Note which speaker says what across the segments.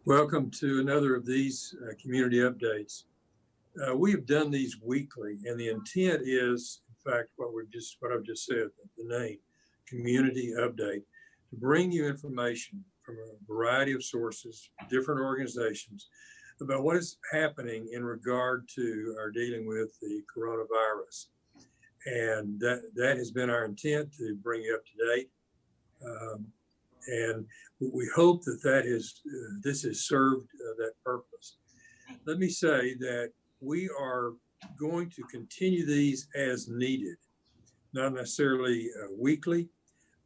Speaker 1: Welcome to another of these community updates. We have done these weekly, and the intent is, in fact, what I've just said, the name, community update, to bring you information from a variety of sources, different organizations, about what is happening in regard to our dealing with the coronavirus. And that has been our intent, to bring you up to date. And we hope that this has served that purpose. Let me say that we are going to continue these as needed, not necessarily weekly,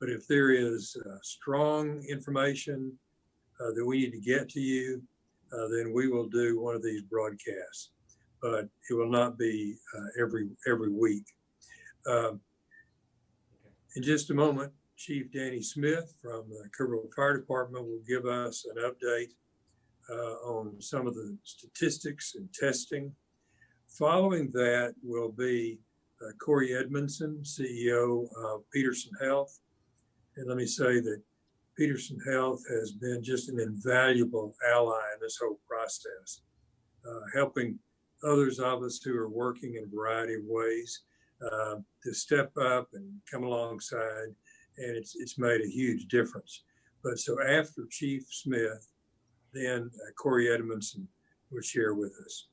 Speaker 1: but if there is strong information that we need to get to you, then we will do one of these broadcasts, but it will not be every week. In just a moment, Chief Danny Smith from the Kerrville Fire Department will give us an update on some of the statistics and testing. Following that will be Corey Edmondson, CEO of Peterson Health. And let me say that Peterson Health has been just an invaluable ally in this whole process, helping others of us who are working in a variety of ways to step up and come alongside. And it's made a huge difference. But so after Chief Smith, then Corey Edmondson will share with us.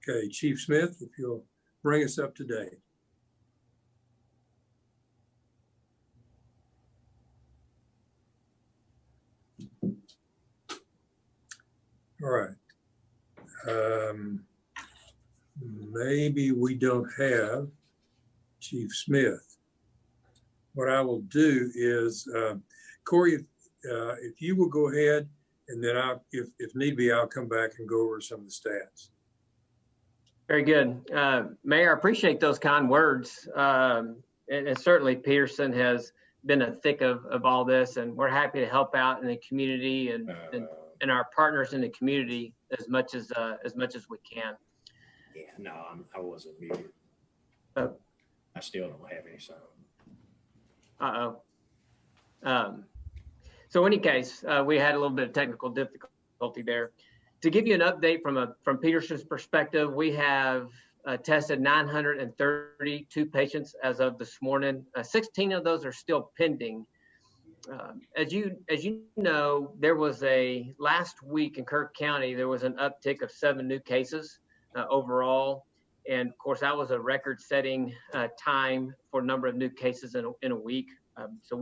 Speaker 1: Okay, Chief Smith, if you'll bring us up to date. All right. Maybe we don't have Chief Smith. What I will do is, Corey, if you will go ahead, and then if need be, I'll come back and go over some of the stats.
Speaker 2: Very good. Mayor, I appreciate those kind words. And certainly Peterson has been a thick of all this, and we're happy to help out in the community and our partners in the community as much as we can.
Speaker 3: Yeah, no, I wasn't muted. I still don't have any sound.
Speaker 2: So in any case, we had a little bit of technical difficulty there. To give you an update from Peterson's perspective, we have tested 932 patients as of this morning. 16 of those are still pending. As you know, there was last week in Kirk County, there was an uptick of 7 new cases overall. And of course, that was a record-setting time for a number of new cases in a week. So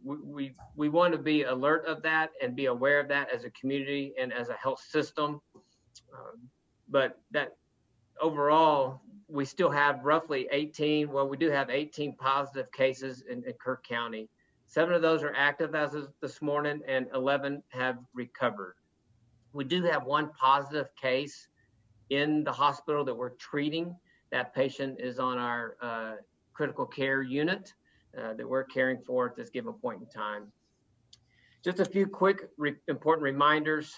Speaker 2: we want to be alert of that and be aware of that as a community and as a health system. But that overall, we still have roughly 18. Well, we do have 18 positive cases in Kirk County. 7 of those are active as of this morning, and 11 have recovered. We do have 1 positive case in the hospital that we're treating. That patient is on our critical care unit that we're caring for at this given point in time. Just a few quick important reminders.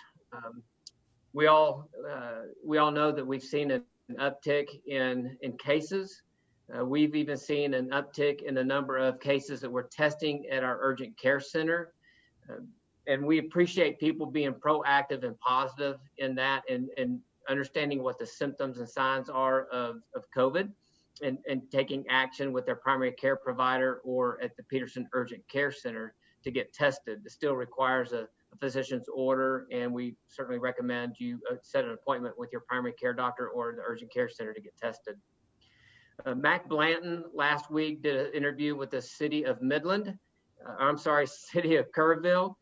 Speaker 2: We all know that we've seen an uptick in cases. We've even seen an uptick in the number of cases that we're testing at our urgent care center. And we appreciate people being proactive and positive in that and understanding what the symptoms and signs are of COVID and taking action with their primary care provider or at the Peterson Urgent Care Center to get tested. It still requires a physician's order, and we certainly recommend you set an appointment with your primary care doctor or the urgent care center to get tested. Mac Blanton last week did an interview with the city of city of Kerrville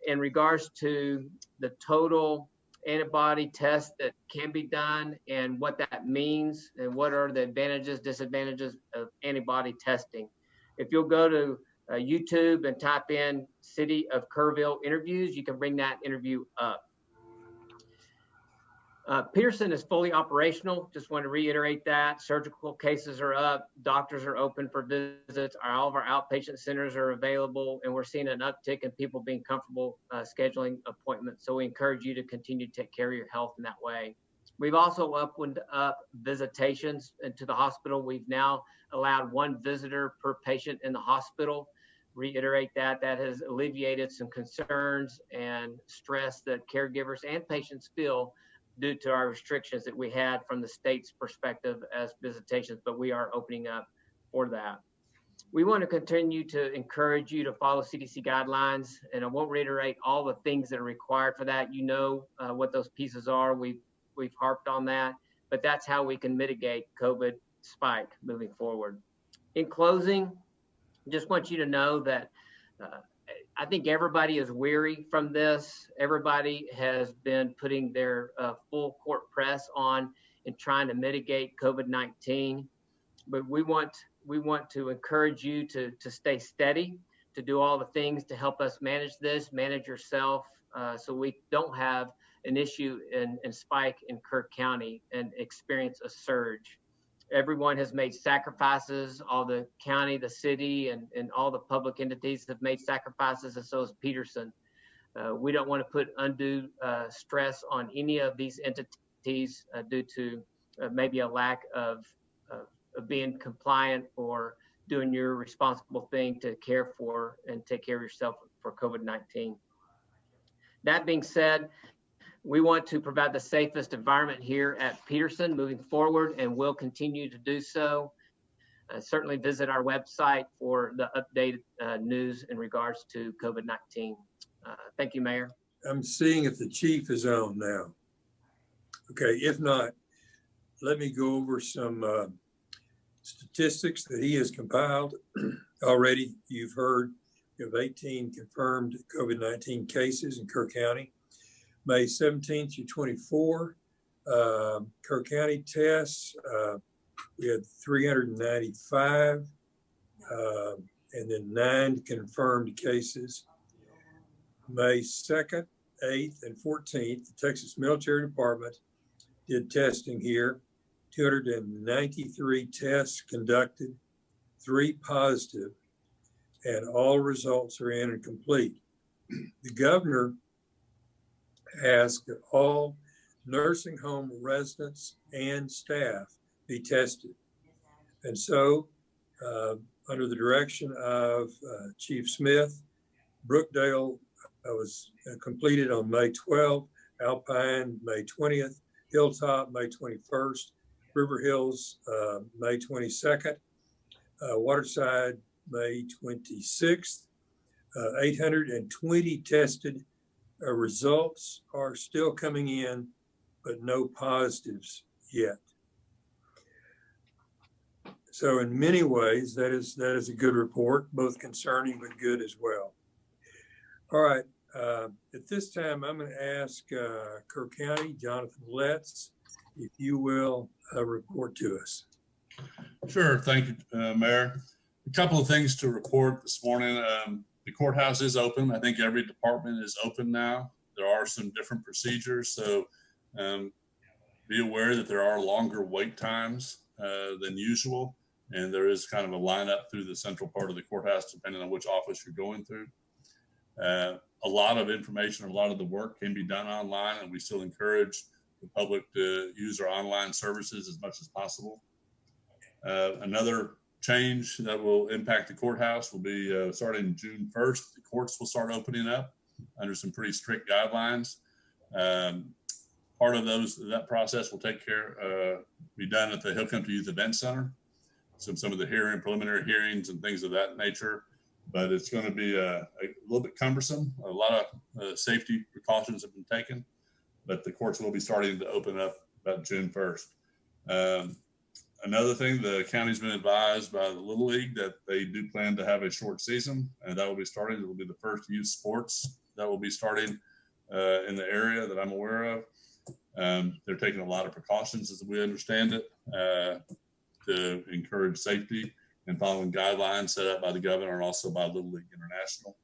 Speaker 2: in regards to the total antibody test that can be done and what that means and what are the advantages, disadvantages of antibody testing. If you'll go to YouTube and type in City of Kerrville interviews, you can bring that interview up. Peterson is fully operational. Just want to reiterate that. Surgical cases are up. Doctors are open for visits. All of our outpatient centers are available, and we're seeing an uptick in people being comfortable scheduling appointments. So we encourage you to continue to take care of your health in that way. We've also opened up visitations into the hospital. We've now allowed 1 visitor per patient in the hospital. reiterate that has alleviated some concerns and stress that caregivers and patients feel due to our restrictions that we had from the state's perspective as visitations, but we are opening up for that. We want to continue to encourage you to follow CDC guidelines, and I won't reiterate all the things that are required for that. You know what those pieces are. We've harped on that, but that's how we can mitigate COVID spike moving forward. In closing, just want you to know that I think everybody is weary from this. Everybody has been putting their full court press on in trying to mitigate COVID-19, but we want to encourage you to stay steady, to do all the things to help us manage this, manage yourself, so we don't have an issue and spike in Kirk County and experience a surge. Everyone has made sacrifices. All the county, the city, and all the public entities have made sacrifices, and so has Peterson. We don't want to put undue stress on any of these entities due to maybe a lack of being compliant or doing your responsible thing to care for and take care of yourself for COVID-19. That being said, we want to provide the safest environment here at Peterson moving forward, and we'll continue to do so. Certainly visit our website for the updated news in regards to COVID-19. Thank you, Mayor.
Speaker 1: I'm seeing if the chief is on now. Okay, if not, let me go over some statistics that he has compiled. Already, you've heard we have 18 confirmed COVID-19 cases in Kirk County. May 17th through 24, Kirk County tests, we had 395, and then 9 confirmed cases. May 2nd, 8th, and 14th, the Texas Military Department did testing here. 293 tests conducted, 3 positive, and all results are in and complete. The governor asked that all nursing home residents and staff be tested. And so, under the direction of Chief Smith, Brookdale was completed on May 12th, Alpine May 20th, Hilltop May 21st, River Hills May 22nd, Waterside May 26th, 820 tested. Results are still coming in, but no positives yet. So in many ways, that is a good report, both concerning but good as well. All right, at this time, I'm going to ask Kirk County, Jonathan Letts, if you will report to us.
Speaker 4: Sure, thank you, Mayor. A couple of things to report this morning. The courthouse is open. I think every department is open now. There are some different procedures, so be aware that there are longer wait times than usual, and there is kind of a lineup through the central part of the courthouse depending on which office you're going through. A lot of information, a lot of the work can be done online, and we still encourage the public to use our online services as much as possible. Another change that will impact the courthouse will be starting June 1st. The courts will start opening up under some pretty strict guidelines. Part of that process will be done at the Hill Country Youth Event Center. Some of the preliminary hearings and things of that nature, but it's going to be a little bit cumbersome. A lot of safety precautions have been taken, but the courts will be starting to open up about June 1st. Another thing, the county's been advised by the Little League that they do plan to have a short season, and that will be starting. It will be the first youth sports that will be starting in the area that I'm aware of. They're taking a lot of precautions, as we understand it, to encourage safety and following guidelines set up by the governor and also by Little League International.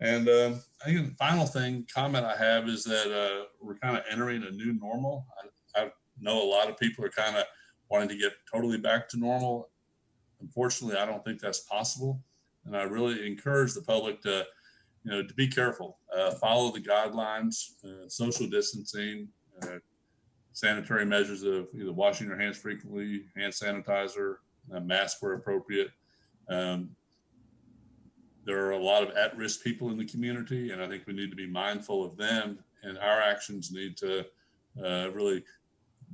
Speaker 4: And I think the final comment I have is that we're kind of entering a new normal. I know a lot of people are kind of wanting to get totally back to normal. Unfortunately, I don't think that's possible. And I really encourage the public to be careful, follow the guidelines, social distancing, sanitary measures of either washing your hands frequently, hand sanitizer, mask where appropriate. there are a lot of at-risk people in the community, and I think we need to be mindful of them, and our actions need to really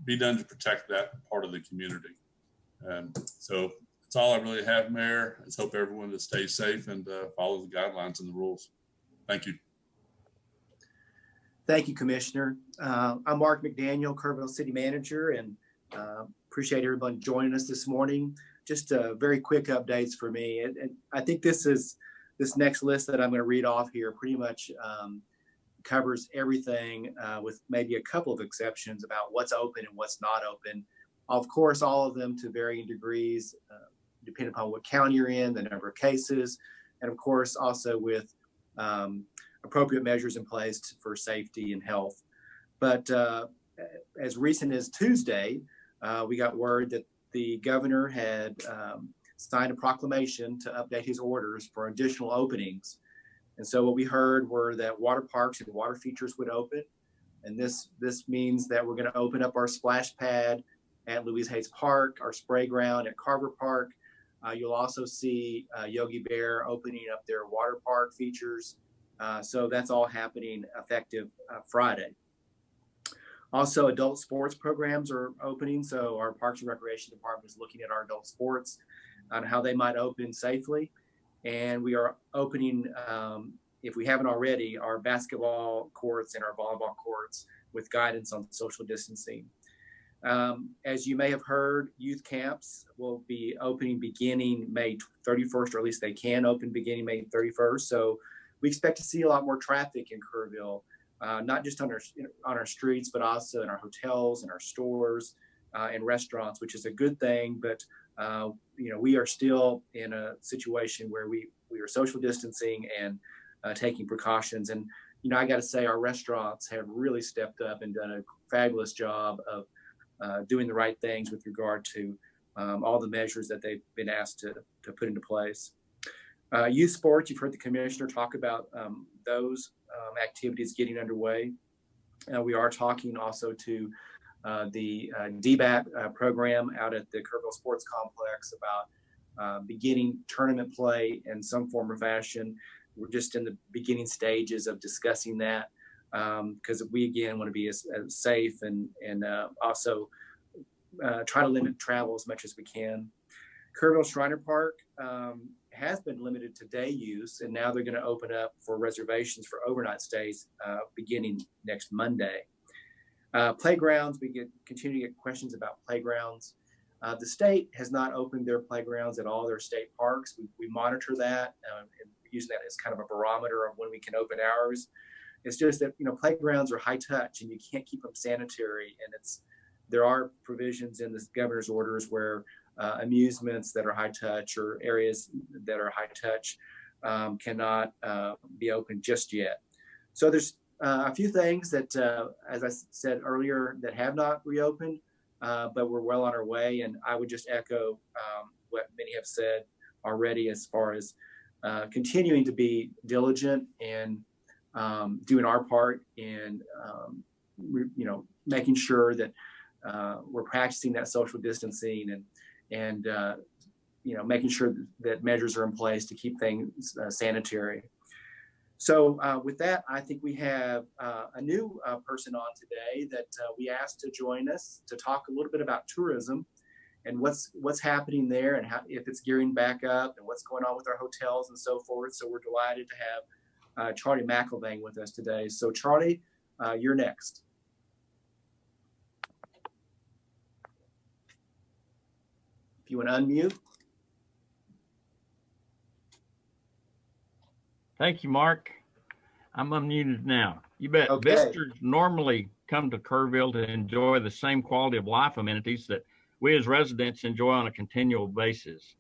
Speaker 4: be done to protect that part of the community. So that's all I really have, Mayor. I just hope everyone to stay safe and follow the guidelines and the rules. Thank you.
Speaker 5: Thank you, Commissioner. I'm Mark McDaniel, Kerrville City Manager, and appreciate everyone joining us this morning. Just very quick updates for me. And I think this next list that I'm going to read off here pretty much covers everything with maybe a couple of exceptions about what's open and what's not open. Of course, all of them to varying degrees, depending upon what county you're in, the number of cases, and of course also with appropriate measures in place for safety and health. But as recent as Tuesday, we got word that the governor had signed a proclamation to update his orders for additional openings. And so what we heard were that water parks and water features would open. And this means that we're going to open up our splash pad at Louise Hayes Park, our spray ground at Carver Park. You'll also see Yogi Bear opening up their water park features. So that's all happening effective Friday. Also, adult sports programs are opening. So our Parks and Recreation Department is looking at our adult sports on how they might open safely. And we are opening, if we haven't already, our basketball courts and our volleyball courts with guidance on social distancing. As you may have heard, youth camps will be opening beginning May 31st, or at least they can open beginning May 31st. So we expect to see a lot more traffic in Kerrville, not just on our streets, but also in our hotels and our stores and restaurants, which is a good thing. But we are still in a situation where we are social distancing and taking precautions. And I got to say, our restaurants have really stepped up and done a fabulous job of doing the right things with regard to all the measures that they've been asked to put into place. Youth sports, you've heard the commissioner talk about those activities getting underway. We are talking also to the DBAT program out at the Kerrville Sports Complex about beginning tournament play in some form or fashion. We're just in the beginning stages of discussing that because we, again, want to be as safe and also try to limit travel as much as we can. Kerrville Shriner Park has been limited to day use, and now they're going to open up for reservations for overnight stays beginning next Monday. Playgrounds, we continue to get questions about playgrounds. The state has not opened their playgrounds at all their state parks. We monitor that and use that as kind of a barometer of when we can open ours. It's just that playgrounds are high touch and you can't keep them sanitary, and there are provisions in the governor's orders where amusements that are high touch or areas that are high touch cannot be open just yet. So there's a few things that, as I said earlier, that have not reopened, but we're well on our way. And I would just echo what many have said already as far as continuing to be diligent and doing our part in, making sure that we're practicing that social distancing and making sure that measures are in place to keep things sanitary. So with that, I think we have a new person on today that we asked to join us to talk a little bit about tourism and what's happening there and how, if it's gearing back up and what's going on with our hotels and so forth. So we're delighted to have Charlie McElvain with us today. So Charlie, you're next. If you want to unmute.
Speaker 6: Thank you, Mark. I'm unmuted now. You bet.
Speaker 5: Okay.
Speaker 6: Visitors normally come to Kerrville to enjoy the same quality of life amenities that we as residents enjoy on a continual basis.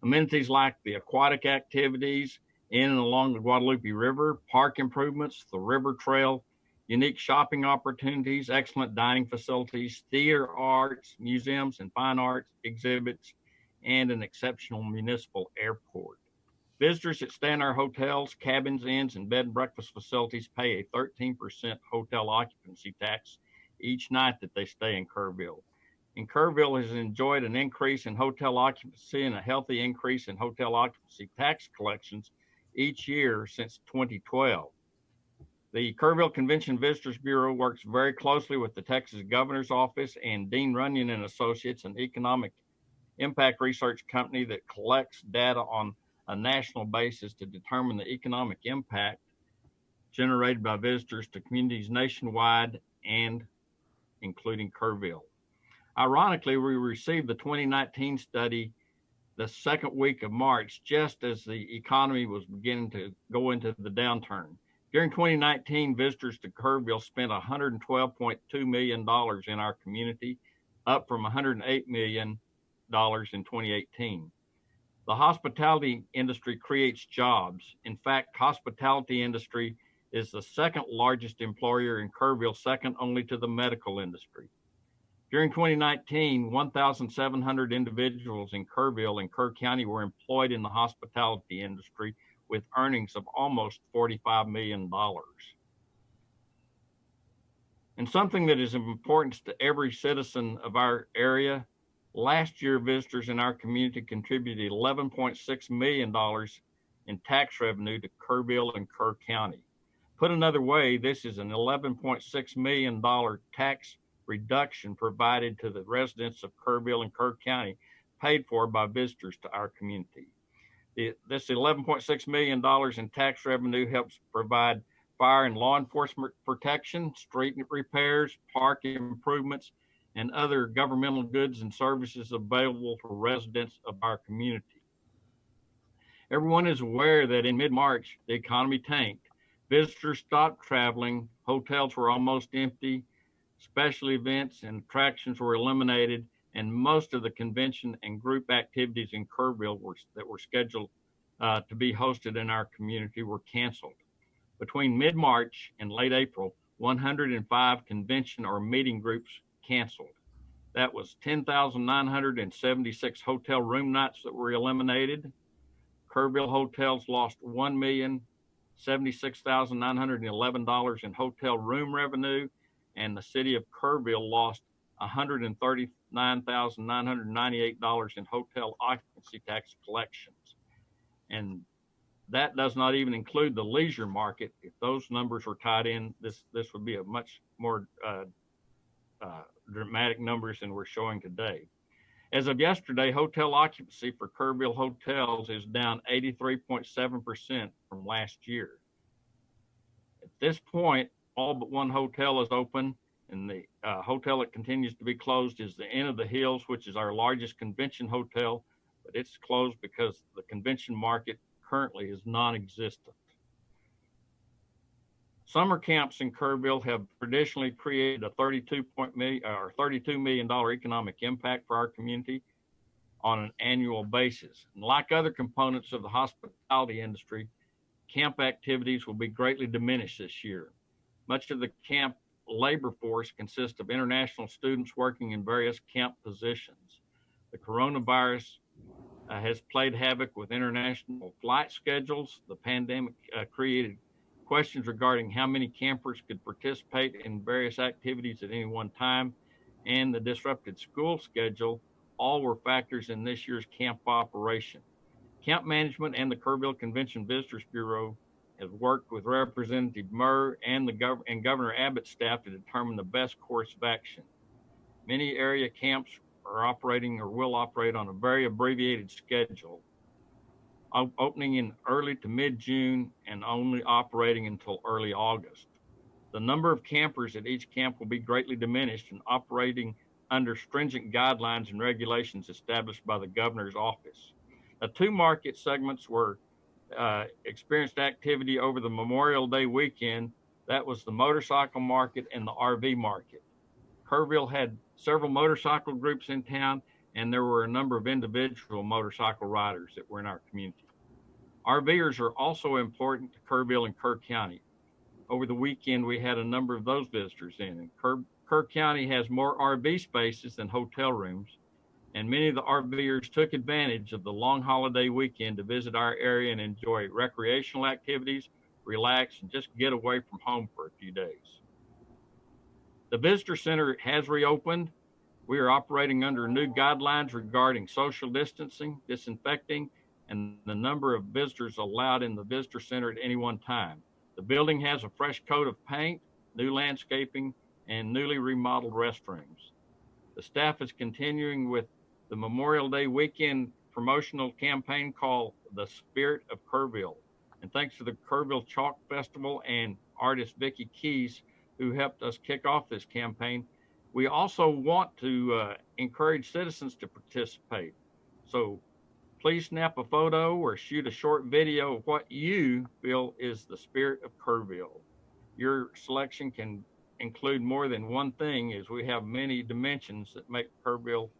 Speaker 6: Amenities like the aquatic activities in and along the Guadalupe River, park improvements, the river trail, unique shopping opportunities, excellent dining facilities, theater arts, museums and fine arts exhibits, and an exceptional municipal airport. Visitors that stay in our hotels, cabins, inns, and bed and breakfast facilities pay a 13% hotel occupancy tax each night that they stay in Kerrville. And Kerrville has enjoyed an increase in hotel occupancy and a healthy increase in hotel occupancy tax collections each year since 2012. The Kerrville Convention Visitors Bureau works very closely with the Texas Governor's Office and Dean Runyon and Associates, an economic impact research company that collects data on a national basis to determine the economic impact generated by visitors to communities nationwide and including Kerrville. Ironically, we received the 2019 study the second week of March, just as the economy was beginning to go into the downturn. During 2019, visitors to Kerrville spent $112.2 million in our community, up from $108 million in 2018. The hospitality industry creates jobs. In fact, hospitality industry is the second largest employer in Kerrville, second only to the medical industry. During 2019, 1,700 individuals in Kerrville and Kerr County were employed in the hospitality industry with earnings of almost $45 million. And something that is of importance to every citizen of our area, last year visitors in our community contributed $11.6 million in tax revenue to Kerrville and Kerr County. Put another way, this is an $11.6 million tax reduction provided to the residents of Kerrville and Kerr County, paid for by visitors to our community. This $11.6 million in tax revenue helps provide fire and law enforcement protection, street repairs, park improvements, and other governmental goods and services available for residents of our community. Everyone is aware that in mid-March, the economy tanked. Visitors stopped traveling, hotels were almost empty, special events and attractions were eliminated, and most of the convention and group activities in Kerrville that were scheduled to be hosted in our community were canceled. Between mid-March and late April, 105 convention or meeting groups canceled. That was 10,976 hotel room nights that were eliminated. Kerrville hotels lost $1,076,911 in hotel room revenue, and the city of Kerrville lost $139,998 in hotel occupancy tax collections. And that does not even include the leisure market. If those numbers were tied in, this would be a much more dramatic numbers than we're showing today. As of yesterday, hotel occupancy for Kerrville hotels is down 83.7% from last year. At this point, all but one hotel is open, and the hotel that continues to be closed is the Inn of the Hills, which is our largest convention hotel, but it's closed because the convention market currently is non-existent. Summer camps in Kerrville have traditionally created a $32 million economic impact for our community on an annual basis. And like other components of the hospitality industry, camp activities will be greatly diminished this year. Much of the camp labor force consists of international students working in various camp positions. The coronavirus has played havoc with international flight schedules. The pandemic created questions regarding how many campers could participate in various activities at any one time, and the disrupted school schedule all were factors in this year's camp operation. Camp management and the Kerrville Convention Visitors Bureau has worked with Representative Murr and Governor Abbott's staff to determine the best course of action. Many area camps are operating or will operate on a very abbreviated schedule, opening in early to mid-June and only operating until early August. The number of campers at each camp will be greatly diminished and operating under stringent guidelines and regulations established by the governor's office. The two market segments were experienced activity over the Memorial Day weekend. That was the motorcycle market and the RV market. Kerrville had several motorcycle groups in town, and there were a number of individual motorcycle riders that were in our community. RVers are also important to Kerrville and Kerr County. Over the weekend, we had a number of those visitors in. And Kerr County has more RV spaces than hotel rooms, and many of the RVers took advantage of the long holiday weekend to visit our area and enjoy recreational activities, relax, and just get away from home for a few days. The visitor center has reopened. We are operating under new guidelines regarding social distancing, disinfecting, and the number of visitors allowed in the visitor center at any one time. The building has a fresh coat of paint, new landscaping, and newly remodeled restrooms. The staff is continuing with the Memorial Day weekend promotional campaign called The Spirit of Kerrville. And thanks to the Kerrville Chalk Festival and artist Vicki Keys, who helped us kick off this campaign, we also want to encourage citizens to participate. So please snap a photo or shoot a short video of what you feel is the spirit of Kerrville. Your selection can include more than one thing, as we have many dimensions that make Kerrville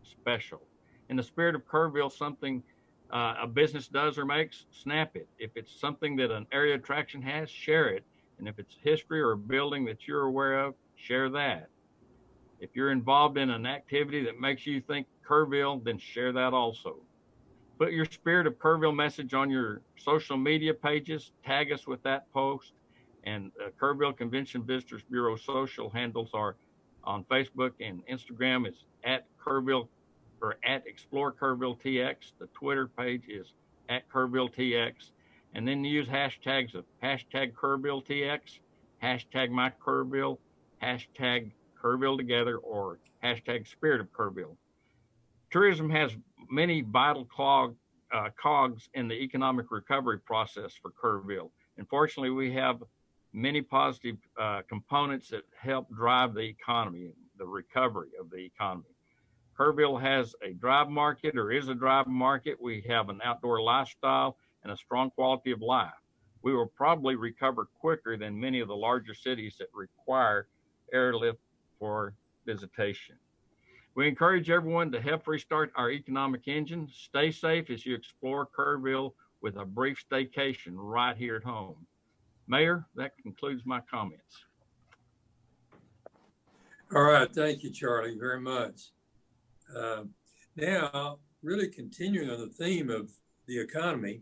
Speaker 6: special. In the spirit of Kerrville, something a business does or makes, snap it. If it's something that an area attraction has, share it. And if it's history or a building that you're aware of, share that. If you're involved in an activity that makes you think Kerrville, then share that also. Put your Spirit of Kerrville message on your social media pages, tag us with that post, and Kerrville Convention Visitors Bureau social handles are on Facebook and Instagram is at Kerrville or at Explore Kerrville TX. The Twitter page is at Kerrville TX. And then use hashtags of hashtag Kerrville TX, hashtag My Kerrville, hashtag Kerrville Together, or hashtag Spirit of Kerrville. Tourism has many vital cogs in the economic recovery process for Kerrville. Unfortunately, we have many positive components that help drive the economy, the recovery of the economy. Kerrville has a drive market, or is a drive market. We have an outdoor lifestyle and a strong quality of life. We will probably recover quicker than many of the larger cities that require airlift for visitation. We encourage everyone to help restart our economic engine. Stay safe as you explore Kerrville with a brief staycation right here at home. Mayor, that concludes my comments.
Speaker 1: All right, thank you, Charlie, very much. Now, really continuing on the theme of the economy,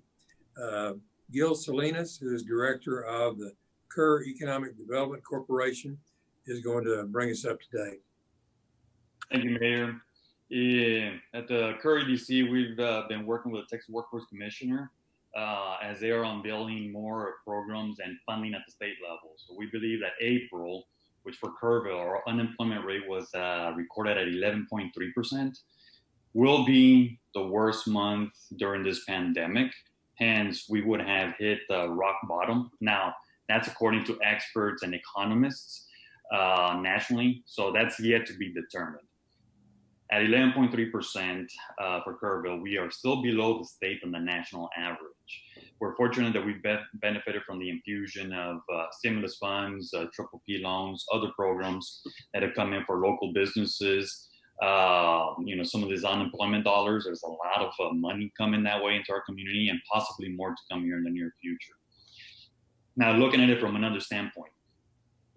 Speaker 1: Gil Salinas, who is director of the Kerr Economic Development Corporation, is going to bring us up to date.
Speaker 7: Thank you, Mayor. At the Kerr EDC, we've been working with the Texas Workforce Commissioner as they are unveiling more programs and funding at the state level. So we believe that April, which for Kerrville, our unemployment rate was recorded at 11.3%, will be the worst month during this pandemic. Hence, we would have hit rock bottom. Now, that's according to experts and economists nationally, so that's yet to be determined. At 11.3% for Kerrville, we are still below the state and the national average. We're fortunate that we've benefited from the infusion of stimulus funds, Triple P loans, other programs that have come in for local businesses. Some of these unemployment dollars, there's a lot of money coming that way into our community, and possibly more to come here in the near future. Now, looking at it from another standpoint,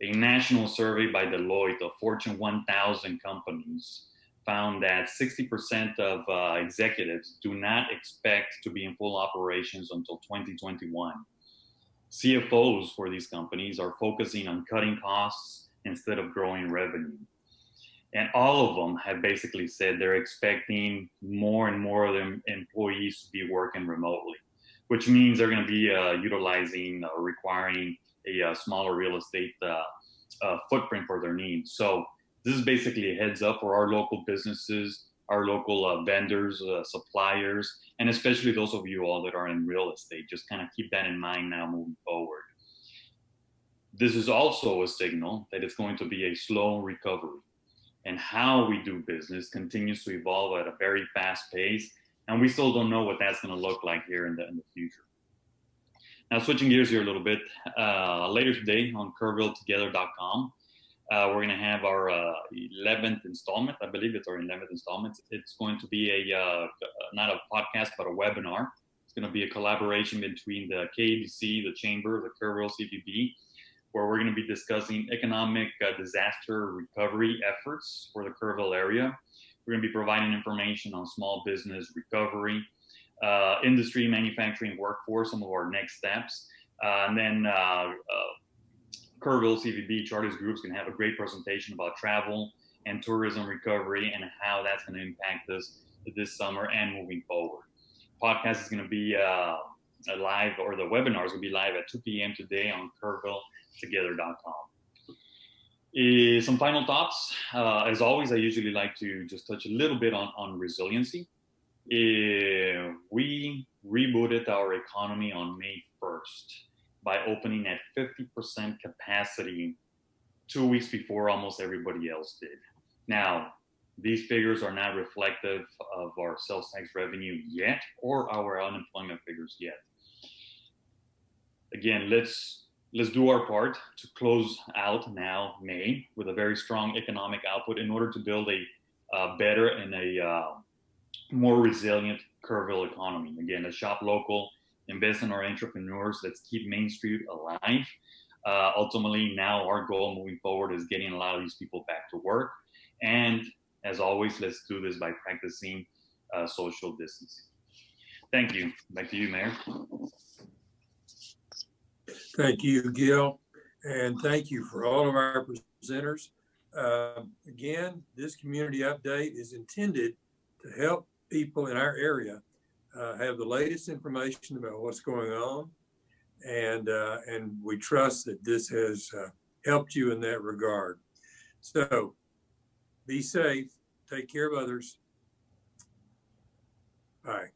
Speaker 7: a national survey by Deloitte of Fortune 1000 companies found that 60% of executives do not expect to be in full operations until 2021. CFOs for these companies are focusing on cutting costs instead of growing revenue. And all of them have basically said they're expecting more and more of their employees to be working remotely, which means they're going to be utilizing or requiring a smaller real estate footprint for their needs. So this is basically a heads up for our local businesses, our local vendors, suppliers, and especially those of you all that are in real estate. Just kind of keep that in mind now moving forward. This is also a signal that it's going to be a slow recovery, and how we do business continues to evolve at a very fast pace, and we still don't know what that's going to look like here in the future. Now, switching gears here a little bit, later today on KerrvilleTogether.com, we're going to have our 11th installment. I believe it's our 11th installment. It's going to be not a podcast, but a webinar. It's going to be a collaboration between the KDC, the Chamber, the Kerrville CVB, where we're going to be discussing economic disaster recovery efforts for the Kerrville area. We're going to be providing information on small business recovery, industry, manufacturing, workforce, some of our next steps. And then Kerrville CVB Charters Group is going to have a great presentation about travel and tourism recovery and how that's going to impact us this summer and moving forward. podcast is going to be live, or the webinar is going to be live at 2 p.m. today on KerrvilleTogether.com. Some final thoughts. As always, I usually like to just touch a little bit on resiliency. We rebooted our economy on May 1st by opening at 50% capacity 2 weeks before almost everybody else did. Now, these figures are not reflective of our sales tax revenue yet, or our unemployment figures yet. Again, let's do our part to close out now May with a very strong economic output in order to build a better and a more resilient Kerrville economy. Again, let's shop local, invest in our entrepreneurs, let's keep Main Street alive. Ultimately, now our goal moving forward is getting a lot of these people back to work. And as always, let's do this by practicing social distancing. Thank you. Back to you, Mayor.
Speaker 1: Thank you, Gil, and thank you for all of our presenters. Again, this community update is intended to help people in our area have the latest information about what's going on, and we trust that this has helped you in that regard. So be safe, take care of others. Bye.